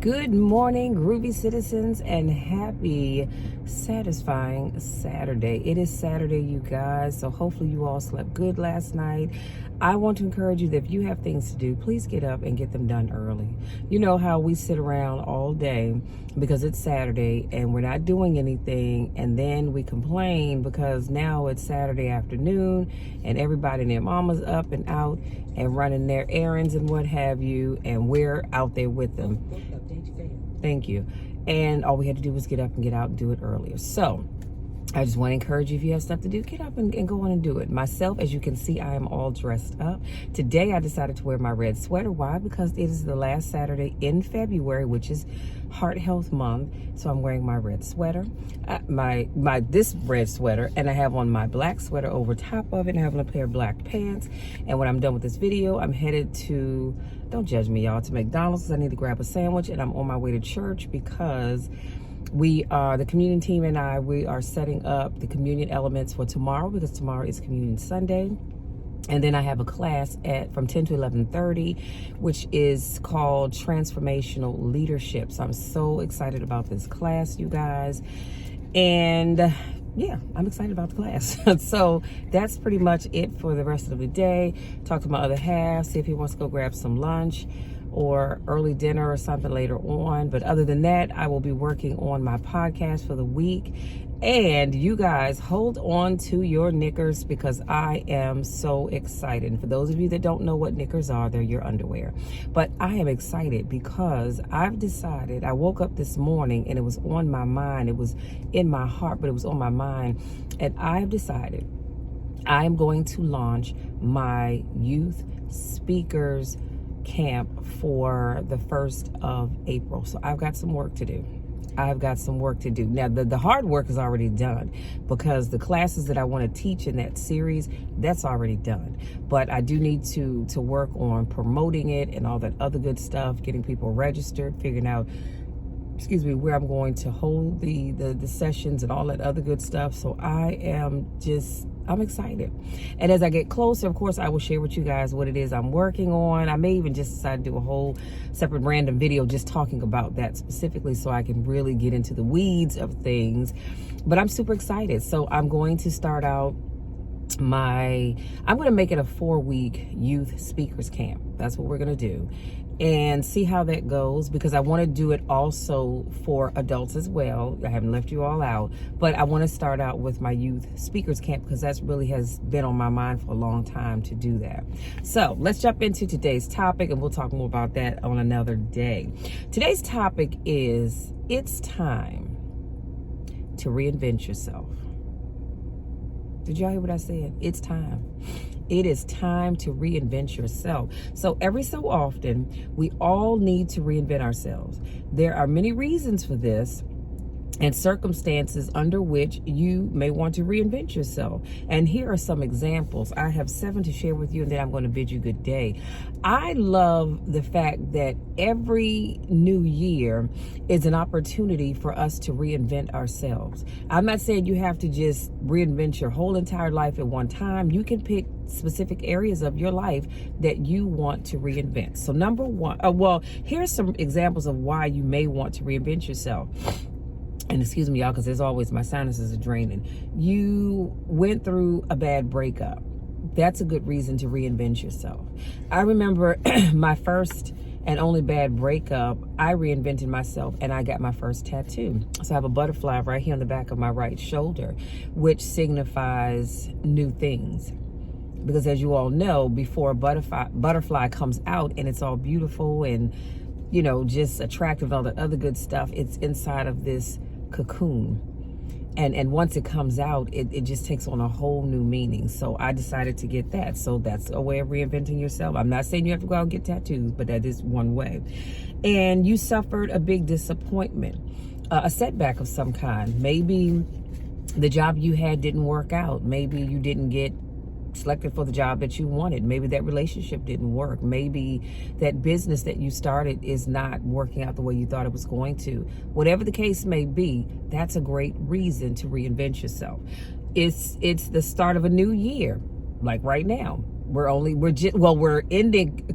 Good morning, groovy citizens, and happy, satisfying Saturday. It is Saturday, you guys, so hopefully you all slept good last night. I want to encourage you that if you have things to do, please get up and get them done early. You know how we sit around all day because it's Saturday and we're not doing anything, and then we complain because now it's Saturday afternoon and everybody and their mama's up and out and running their errands and what have you, and we're out there with them. Thank you. And all we had to do was get up and get out and do it earlier. So I just want to encourage you, if you have stuff to do, get up and go on and do it. Myself, as you can see, I am all dressed up. Today I decided to wear my red sweater. Why? Because it is the last Saturday in February, which is Heart Health Month. So I'm wearing my red sweater, this red sweater, and I have on my black sweater over top of it, and I have on a pair of black pants. And when I'm done with this video, I'm headed to, don't judge me, y'all, to McDonald's because I need to grab a sandwich, and I'm on my way to church because we are, the communion team and I, we are setting up the communion elements for tomorrow because tomorrow is Communion Sunday. And then I have a class from 10 to 11:30, which is called Transformational Leadership. So I'm so excited about this class, you guys. And yeah, I'm excited about the class. So that's pretty much it for the rest of the day. Talk to my other half, see if he wants to go grab some lunch or early dinner or something later on. But other than that, I will be working on my podcast for the week. And you guys, hold on to your knickers because I am so excited. And for those of you that don't know what knickers are, they're your underwear. But I am excited because I've decided, I woke up this morning and it was on my mind. It was in my heart, but it was on my mind. And I've decided I am going to launch my youth speakers camp for the 1st of April. So I've got some work to do. Now, the hard work is already done because the classes that I want to teach in that series, that's already done. But I do need to work on promoting it and all that other good stuff, getting people registered, figuring out, where I'm going to hold the sessions and all that other good stuff. So I'm excited. And as I get closer, of course, I will share with you guys what it is I'm working on. I may even just decide to do a whole separate random video just talking about that specifically so I can really get into the weeds of things. But I'm super excited. So I'm going to start out I'm going to make it a 4-week youth speakers camp. That's what we're going to do. And see how that goes, because I want to do it also for adults as well. I haven't left you all out, but I want to start out with my youth speakers camp because that's really has been on my mind for a long time to do that. So let's jump into today's topic and we'll talk more about that on another day. Today's topic is, it's time to reinvent yourself. Did y'all hear what I said? It's time. It is time to reinvent yourself. So every so often, we all need to reinvent ourselves. There are many reasons for this and circumstances under which you may want to reinvent yourself. And here are some examples. I have 7 to share with you, and then I'm going to bid you good day. I love the fact that every new year is an opportunity for us to reinvent ourselves. I'm not saying you have to just reinvent your whole entire life at one time. You can pick specific areas of your life that you want to reinvent. So number one, here's some examples of why you may want to reinvent yourself. And excuse me, y'all, because as always, my sinuses are draining. You went through a bad breakup. That's a good reason to reinvent yourself. I remember my first and only bad breakup, I reinvented myself and I got my first tattoo. So I have a butterfly right here on the back of my right shoulder, which signifies new things. Because as you all know, before a butterfly comes out and it's all beautiful and, just attractive and all that other good stuff, it's inside of this cocoon, and once it comes out, it just takes on a whole new meaning. So I decided to get that. So that's a way of reinventing yourself. I'm not saying you have to go out and get tattoos, but that is one way. And you suffered a big disappointment, a setback of some kind. Maybe the job you had didn't work out. Maybe you didn't get selected for the job that you wanted. Maybe that relationship didn't work. Maybe that business that you started is not working out the way you thought it was going to. Whatever the case may be, that's a great reason to reinvent yourself. It's the start of a new year, like right now. we're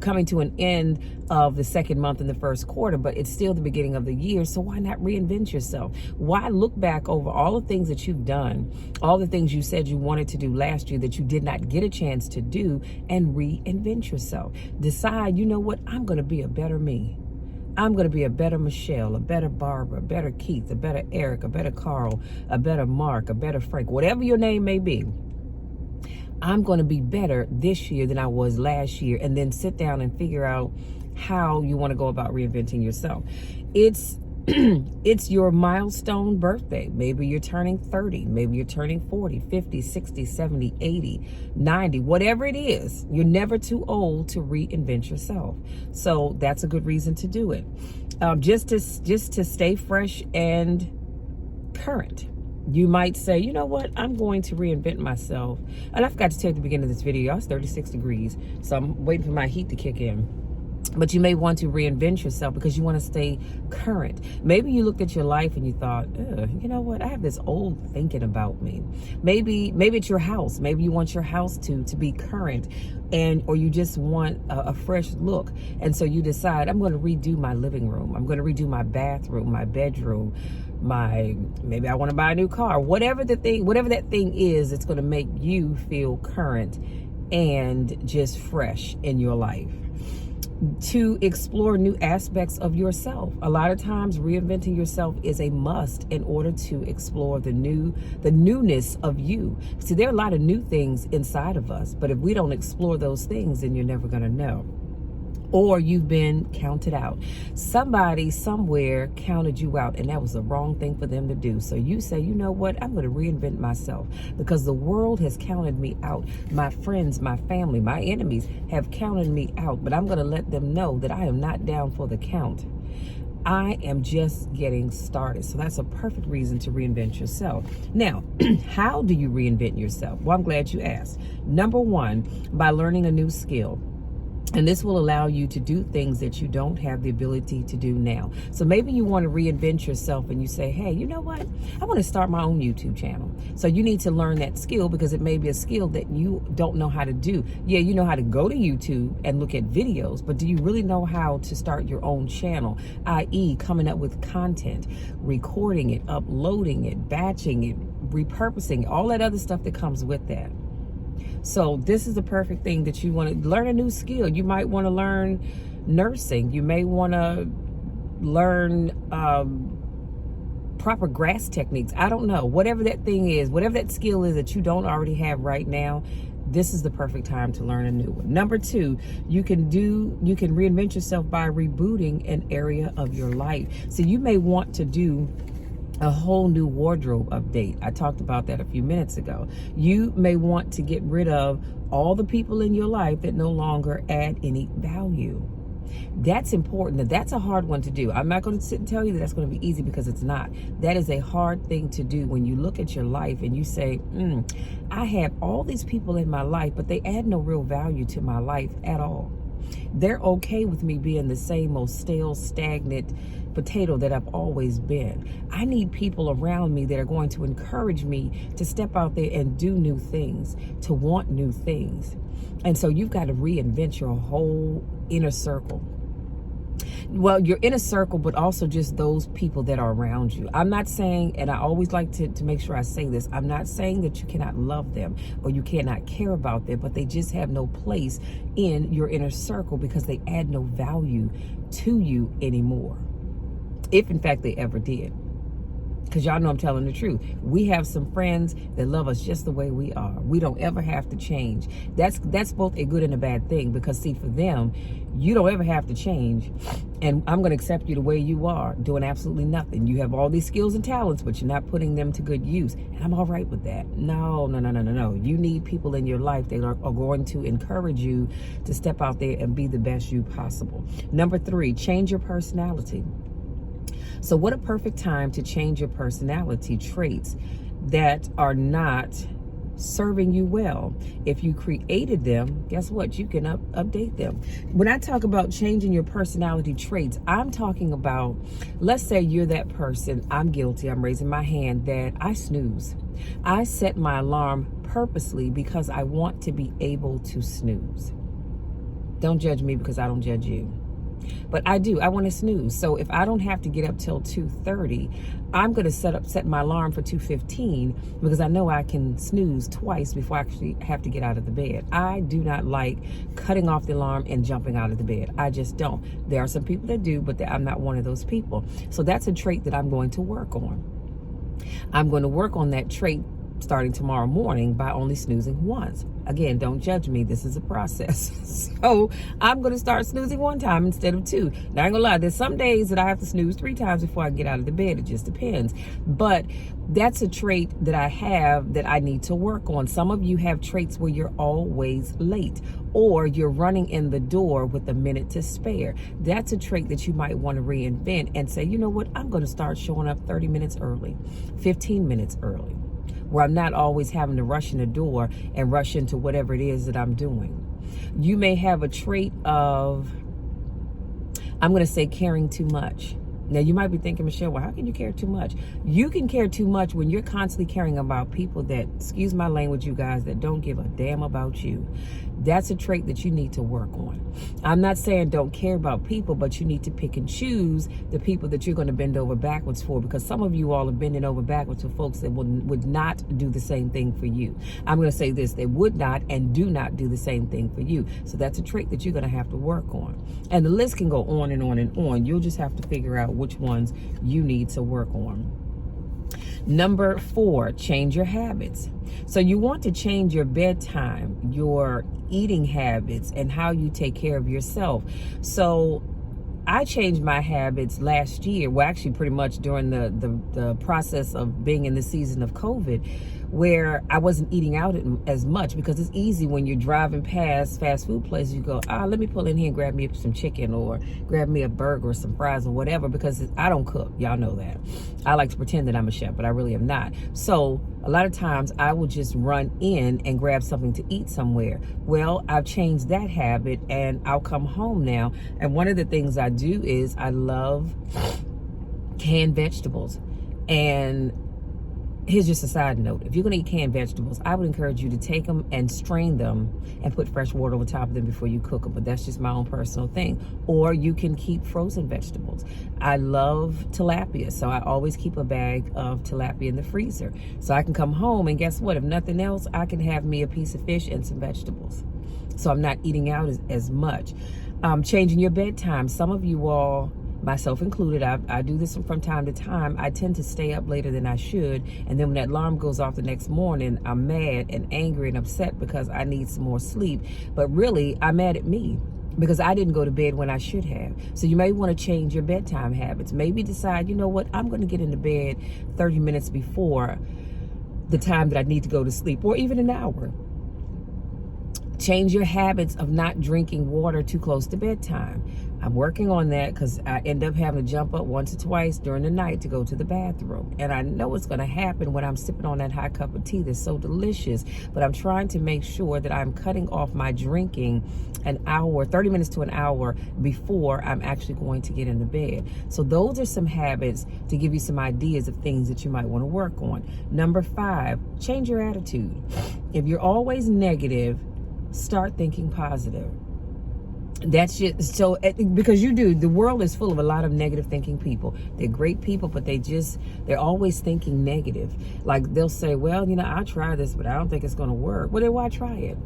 coming to an end of the second month in the first quarter, but it's still the beginning of the year. So why not reinvent yourself? Why look back over all the things that you've done, all the things you said you wanted to do last year that you did not get a chance to do, and reinvent yourself? Decide, you know what? I'm going to be a better me. I'm going to be a better Michelle, a better Barbara, a better Keith, a better Eric, a better Carl, a better Mark, a better Frank, whatever your name may be. I'm going to be better this year than I was last year, and then sit down and figure out how you want to go about reinventing yourself. It's it's your milestone birthday. Maybe you're turning 30, maybe you're turning 40, 50, 60, 70, 80, 90, whatever it is. You're never too old to reinvent yourself. So that's a good reason to do it. Just to stay fresh and current. You might say, you know what, I'm going to reinvent myself. And I forgot to tell you at the beginning of this video, it's 36 degrees. So I'm waiting for my heat to kick in. But you may want to reinvent yourself because you want to stay current. Maybe you looked at your life and you thought, you know what, I have this old thinking about me. Maybe it's your house. Maybe you want your house to be current, or you just want a fresh look. And so you decide, I'm going to redo my living room. I'm going to redo my bathroom, my bedroom, maybe I want to buy a new car. Whatever that thing is, it's going to make you feel current and just fresh in your life. To explore new aspects of yourself. A lot of times reinventing yourself is a must in order to explore the newness of you. See, there are a lot of new things inside of us, but if we don't explore those things, then you're never going to know. Or you've been counted out. Somebody somewhere counted you out, and that was the wrong thing for them to do. So you say, you know what, I'm going to reinvent myself because the world has counted me out. My friends, my family, my enemies have counted me out, but I'm going to let them know that I am not down for the count. I am just getting started. So that's a perfect reason to reinvent yourself. Now, how do you reinvent yourself? Well, I'm glad you asked. Number one, by learning a new skill. And this will allow you to do things that you don't have the ability to do now. So maybe you want to reinvent yourself and you say, hey, you know what? I want to start my own YouTube channel. So you need to learn that skill because it may be a skill that you don't know how to do. Yeah, you know how to go to YouTube and look at videos, but do you really know how to start your own channel, i.e. coming up with content, recording it, uploading it, batching it, repurposing, all that other stuff that comes with that. So this is the perfect thing that you want to learn a new skill. You might want to learn nursing. You may want to learn proper grass techniques. I don't know. Whatever that thing is, whatever that skill is that you don't already have right now, this is the perfect time to learn a new one. Number two, you can reinvent yourself by rebooting an area of your life. So you may want to do a whole new wardrobe update. I talked about that a few minutes ago. You may want to get rid of all the people in your life that no longer add any value. That's important. That's a hard one to do. I'm not going to sit and tell you that that's going to be easy because it's not. That is a hard thing to do when you look at your life and you say, I have all these people in my life, but they add no real value to my life at all. They're okay with me being the same old stale, stagnant potato that I've always been. I need people around me that are going to encourage me to step out there and do new things, to want new things. And so you've got to reinvent your whole inner circle. Well, your inner circle, but also just those people that are around you. I'm not saying, and I always like to make sure I say this, I'm not saying that you cannot love them or you cannot care about them, but they just have no place in your inner circle because they add no value to you anymore. If in fact they ever did. Because y'all know I'm telling the truth. We have some friends that love us just the way we are. We don't ever have to change. That's both a good and a bad thing because see, for them, you don't ever have to change. And I'm going to accept you the way you are, doing absolutely nothing. You have all these skills and talents, but you're not putting them to good use. And I'm all right with that. No. You need people in your life that are going to encourage you to step out there and be the best you possible. Number three, change your personality. So what a perfect time to change your personality traits that are not serving you well. If you created them, guess what? You can update them. When I talk about changing your personality traits, I'm talking about, let's say you're that person, I'm guilty, I'm raising my hand, that I snooze. I set my alarm purposely because I want to be able to snooze. Don't judge me because I don't judge you. But I do. I want to snooze. So if I don't have to get up till 2:30, I'm going to set my alarm for 2:15 because I know I can snooze twice before I actually have to get out of the bed. I do not like cutting off the alarm and jumping out of the bed. I just don't. There are some people that do, but I'm not one of those people. So that's a trait that I'm going to work on. I'm going to work on that trait starting tomorrow morning by only snoozing once. Again, don't judge me. This is a process. So I'm going to start snoozing one time instead of two. Now, I ain't gonna lie, there's some days that I have to snooze 3 times before I get out of the bed. It just depends. But that's a trait that I have that I need to work on. Some of you have traits where you're always late, or you're running in the door with a minute to spare. That's a trait that you might want to reinvent and say, you know what, I'm going to start showing up 30 minutes early, 15 minutes early, where I'm not always having to rush in the door and rush into whatever it is that I'm doing. You may have a trait of, I'm going to say, caring too much. Now, you might be thinking, Michelle, well, how can you care too much? You can care too much when you're constantly caring about people that, excuse my language, you guys, that don't give a damn about you. That's a trait that you need to work on. I'm not saying don't care about people, but you need to pick and choose the people that you're going to bend over backwards for, because some of you all are bending over backwards for folks that would not do the same thing for you. I'm going to say this, they would not and do not do the same thing for you. So that's a trait that you're going to have to work on. And the list can go on and on and on. You'll just have to figure out which ones you need to work on. Number 4, change your habits. So you want to change your bedtime, your eating habits, and how you take care of yourself. So I changed my habits last year. Well, actually pretty much during the process of being in the season of COVID, where I wasn't eating out as much, because it's easy when you're driving past fast food places, you go, let me pull in here and grab me some chicken or grab me a burger or some fries or whatever, because I don't cook. Y'all know that. I like to pretend that I'm a chef, but I really am not. So a lot of times I will just run in and grab something to eat somewhere. Well, I've changed that habit and I'll come home now. And one of the things I do is I love canned vegetables. And here's just a side note. If you're going to eat canned vegetables, I would encourage you to take them and strain them and put fresh water over top of them before you cook them. But that's just my own personal thing. Or you can keep frozen vegetables. I love tilapia, so I always keep a bag of tilapia in the freezer. So I can come home and guess what? If nothing else, I can have me a piece of fish and some vegetables. So I'm not eating out as much. Changing your bedtime. Some of you all, myself included, I do this from time to time. I tend to stay up later than I should. And then when that alarm goes off the next morning, I'm mad and angry and upset because I need some more sleep. But really, I'm mad at me because I didn't go to bed when I should have. So you may want to change your bedtime habits. Maybe decide, you know what, I'm going to get into bed 30 minutes before the time that I need to go to sleep, or even an hour. Change your habits of not drinking water too close to bedtime. I'm working on that because I end up having to jump up once or twice during the night to go to the bathroom. And I know it's going to happen when I'm sipping on that hot cup of tea that's so delicious. But I'm trying to make sure that I'm cutting off my drinking an hour, 30 minutes to an hour before I'm actually going to get into bed. So those are some habits to give you some ideas of things that you might want to work on. Number 5, change your attitude. If you're always negative, start thinking positive. That's just so, because you do, the world is full of a lot of negative thinking people. They're great people, but they're always thinking negative. Like they'll say, well, I'll try this, but I don't think it's going to work. Well, then why try it?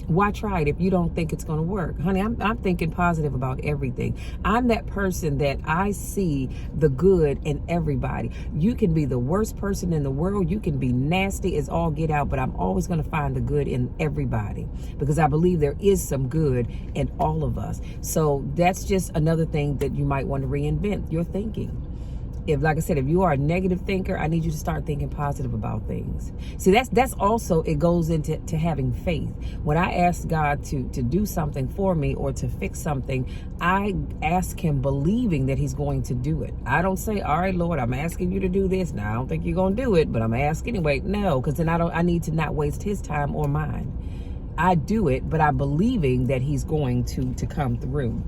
Why try it if you don't think it's going to work? Honey, I'm thinking positive about everything. I'm that person that I see the good in everybody. You can be the worst person in the world. You can be nasty as all get out, but I'm always going to find the good in everybody because I believe there is some good in all of us. So that's just another thing that you might want to reinvent your thinking. If, like I said, if you are a negative thinker, I need you to start thinking positive about things. See, that's also, it goes into having faith. When I ask God to do something for me or to fix something, I ask him believing that he's going to do it. I don't say, all right, Lord, I'm asking you to do this. Now, I don't think you're going to do it, but I'm asking anyway. No, because then I need to not waste his time or mine. I do it, but I'm believing that he's going to come through.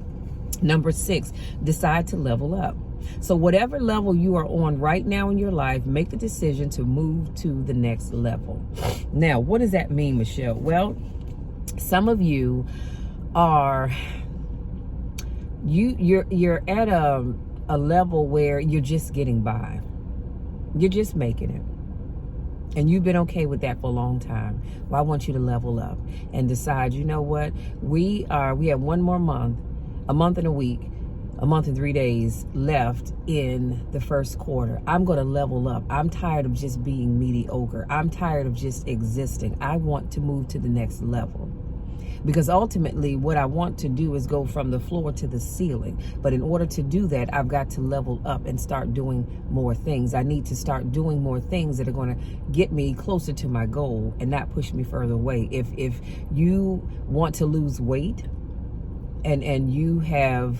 Number 6, decide to level up. So whatever level you are on right now in your life, make the decision to move to the next level. Now, what does that mean, Michelle? Well, some of you are, you're at a level where you're just getting by. You're just making it. And you've been okay with that for a long time. Well, I want you to level up and decide, you know what? We have 1 more month, a month and a week, a month and 3 days left in the first quarter. I'm going to level up. I'm tired of just being mediocre. I'm tired of just existing. I want to move to the next level. Because ultimately, what I want to do is go from the floor to the ceiling. But in order to do that, I've got to level up and start doing more things. I need to start doing more things that are going to get me closer to my goal and not push me further away. If you want to lose weight and you have,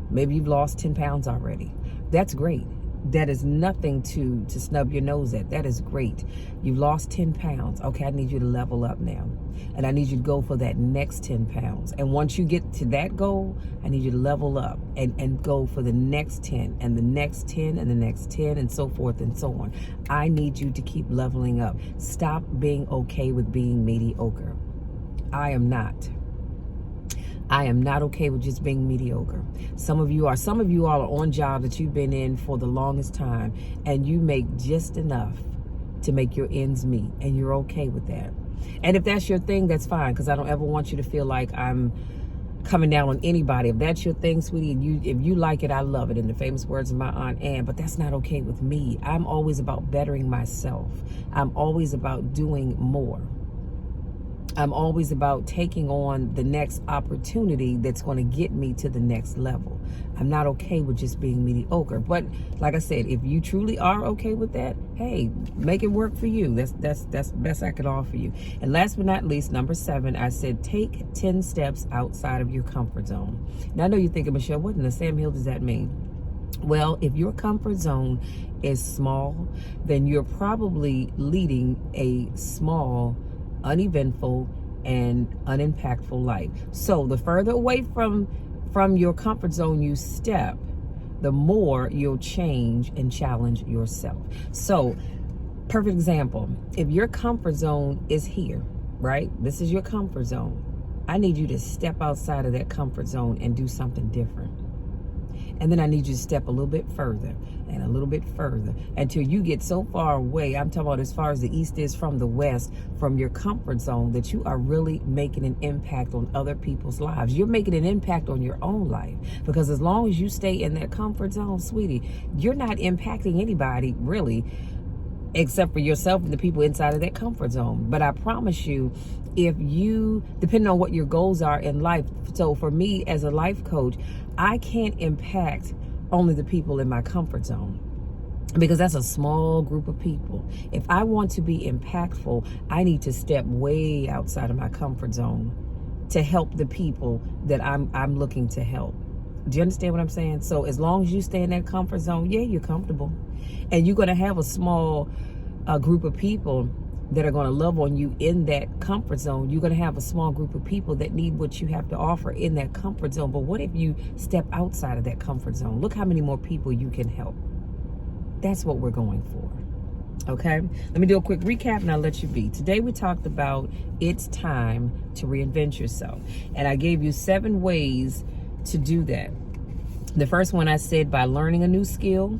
maybe you've lost 10 pounds already, that's great. That is nothing to snub your nose at. That is great. You've lost 10 pounds. Okay, I need you to level up now. And I need you to go for that next 10 pounds. And once you get to that goal, I need you to level up and go for the next 10 and the next 10 and the next 10 and so forth and so on. I need you to keep leveling up. Stop being okay with being mediocre. I am not. I am not okay with just being mediocre. Some of you all are on jobs that you've been in for the longest time, and you make just enough to make your ends meet, and you're okay with that. And if that's your thing, that's fine, because I don't ever want you to feel like I'm coming down on anybody. If that's your thing, sweetie, and if you like it, I love it, in the famous words of my Aunt Ann, but that's not okay with me. I'm always about bettering myself. I'm always about doing more. I'm always about taking on the next opportunity that's going to get me to the next level. I'm not okay with just being mediocre. But like I said, if you truly are okay with that, hey, make it work for you. That's the best I could offer you. And last but not least, number 7, I said take 10 steps outside of your comfort zone. Now I know you're thinking, Michelle, what in the Sam Hill does that mean? Well, if your comfort zone is small, then you're probably leading a small, uneventful, and unimpactful life. So the further away from your comfort zone you step, the more you'll change and challenge yourself. So, perfect example, if your comfort zone is here, right? This is your comfort zone. I need you to step outside of that comfort zone and do something different. And then I need you to step a little bit further and a little bit further until you get so far away. I'm talking about as far as the east is from the west, from your comfort zone, that you are really making an impact on other people's lives. You're making an impact on your own life, because as long as you stay in that comfort zone, sweetie, you're not impacting anybody really, except for yourself and the people inside of that comfort zone. But I promise you, if you, depending on what your goals are in life, so for me as a life coach, I can't impact only the people in my comfort zone, because that's a small group of people. If I want to be impactful, I need to step way outside of my comfort zone to help the people that I'm looking to help. Do you understand what I'm saying? So as long as you stay in that comfort zone, yeah, you're comfortable. And you're going to have a small group of people that are going to love on you in that comfort zone. You're going to have a small group of people that need what you have to offer in that comfort zone. But what if you step outside of that comfort zone? Look how many more people you can help. That's what we're going for. Okay? Let me do a quick recap and I'll let you be. Today we talked about it's time to reinvent yourself. And I gave you 7 ways to do that. The first one I said by learning a new skill.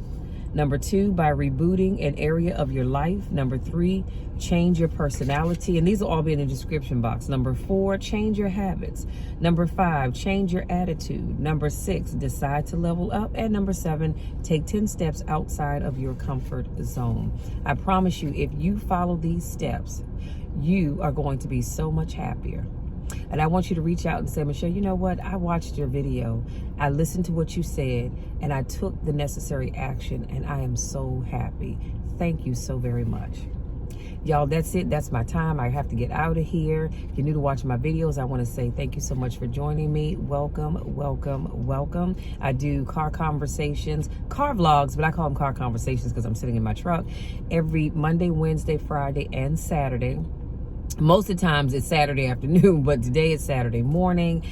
Number 2, by rebooting an area of your life. Number 3, change your personality. And these will all be in the description box. Number 4, change your habits. Number 5, change your attitude. Number 6, decide to level up. And number 7, take 10 steps outside of your comfort zone. I promise you, if you follow these steps, you are going to be so much happier. And I want you to reach out and say, Michelle, you know what? I watched your video. I listened to what you said, and I took the necessary action, and I am so happy. Thank you so very much. Y'all, that's it. That's my time. I have to get out of here. If you're new to watching my videos, I want to say thank you so much for joining me. Welcome, welcome, welcome. I do car conversations, car vlogs, but I call them car conversations because I'm sitting in my truck every Monday, Wednesday, Friday, and Saturday. Most of the times it's Saturday afternoon, but today it's Saturday morning.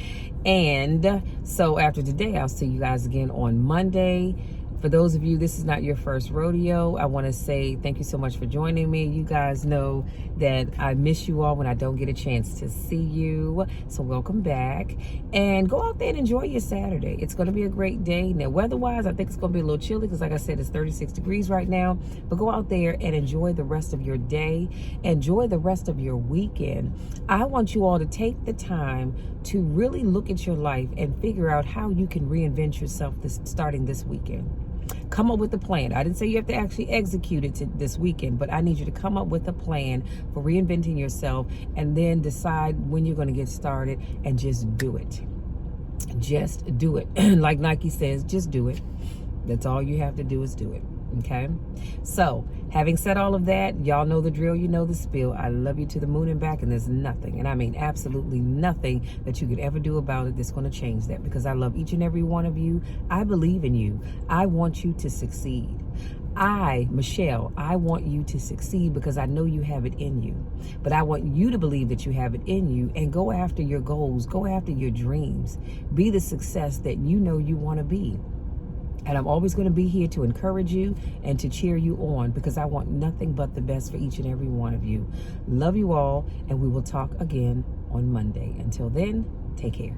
And so after today, I'll see you guys again on Monday For those of you, this is not your first rodeo. I want to say thank you so much for joining me. You guys know that I miss you all when I don't get a chance to see you. So welcome back. And go out there and enjoy your Saturday. It's going to be a great day. Now, weather-wise, I think it's going to be a little chilly because, like I said, it's 36 degrees right now. But go out there and enjoy the rest of your day. Enjoy the rest of your weekend. I want you all to take the time to really look at your life and figure out how you can reinvent yourself starting this weekend. Come up with a plan. I didn't say you have to actually execute it this weekend, but I need you to come up with a plan for reinventing yourself and then decide when you're going to get started and just do it. Just do it. Like Nike says, just do it. That's all you have to do is do it. Okay? So, having said all of that, y'all know the drill, you know the spiel. I love you to the moon and back, and there's nothing, and I mean absolutely nothing that you could ever do about it that's going to change that, because I love each and every one of you. I believe in you. I want you to succeed. Michelle, I want you to succeed because I know you have it in you. But I want you to believe that you have it in you and go after your goals, go after your dreams. Be the success that you know you want to be. And I'm always going to be here to encourage you and to cheer you on, because I want nothing but the best for each and every one of you. Love you all, and we will talk again on Monday. Until then, take care.